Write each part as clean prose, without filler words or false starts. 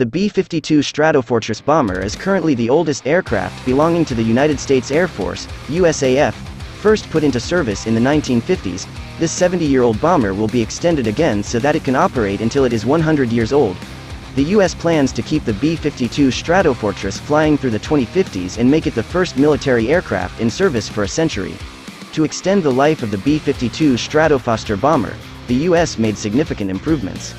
The B-52 Stratofortress bomber is currently the oldest aircraft belonging to the United States Air Force, USAF, first put into service in the 1950s. This 70-year-old bomber will be extended again so that it can operate until it is 100 years old. The U.S. plans to keep the B-52 Stratofortress flying through the 2050s and make it the first military aircraft in service for a century. To extend the life of the B-52 Stratofoster bomber, the U.S. made significant improvements.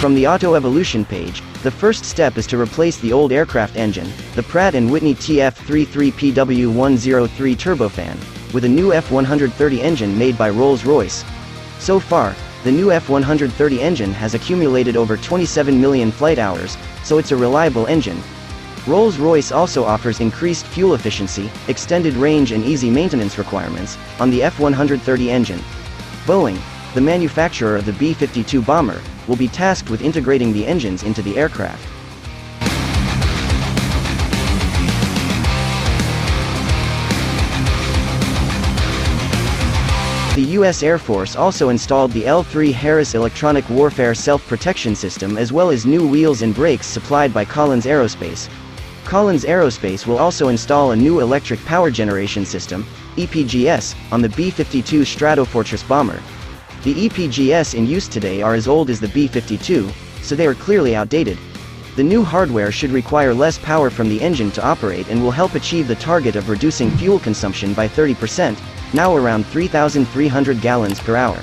From the Auto Evolution page, the first step is to replace the old aircraft engine, the Pratt Whitney TF33-PW-103 turbofan, with a new F-130 engine made by Rolls-Royce. So far, the new F-130 engine has accumulated over 27 million flight hours, so it's a reliable engine. Rolls-Royce also offers increased fuel efficiency, extended range and easy maintenance requirements on the F-130 engine. Boeing, the manufacturer of the B-52 bomber, will be tasked with integrating the engines into the aircraft. The U.S. Air Force also installed the L-3 Harris Electronic Warfare Self-Protection System as well as new wheels and brakes supplied by Collins Aerospace. Collins Aerospace will also install a new electric power generation system, EPGS, on the B-52 Stratofortress bomber. The EPGS in use today are as old as the B-52, so they are clearly outdated. The new hardware should require less power from the engine to operate and will help achieve the target of reducing fuel consumption by 30%, now around 3,300 gallons per hour.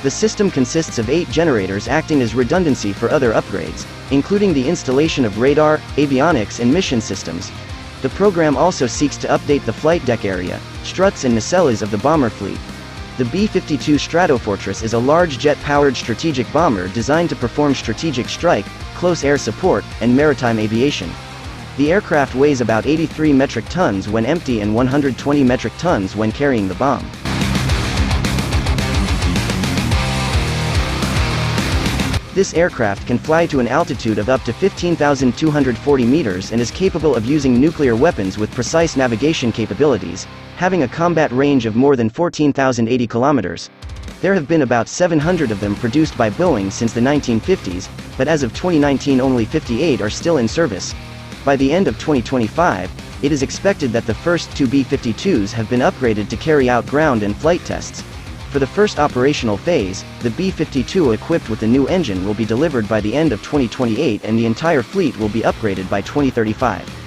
The system consists of 8 generators acting as redundancy for other upgrades, including the installation of radar, avionics and mission systems. The program also seeks to update the flight deck area, struts and nacelles of the bomber fleet. The B-52 Stratofortress is a large jet-powered strategic bomber designed to perform strategic strike, close air support, and maritime aviation. The aircraft weighs about 83 metric tons when empty and 120 metric tons when carrying the bomb. This aircraft can fly to an altitude of up to 15,240 meters and is capable of using nuclear weapons with precise navigation capabilities, having a combat range of more than 14,080 kilometers. There have been about 700 of them produced by Boeing since the 1950s, but as of 2019 only 58 are still in service. By the end of 2025, it is expected that the first 2 B-52s have been upgraded to carry out ground and flight tests. For the first operational phase, the B-52 equipped with the new engine will be delivered by the end of 2028 and the entire fleet will be upgraded by 2035.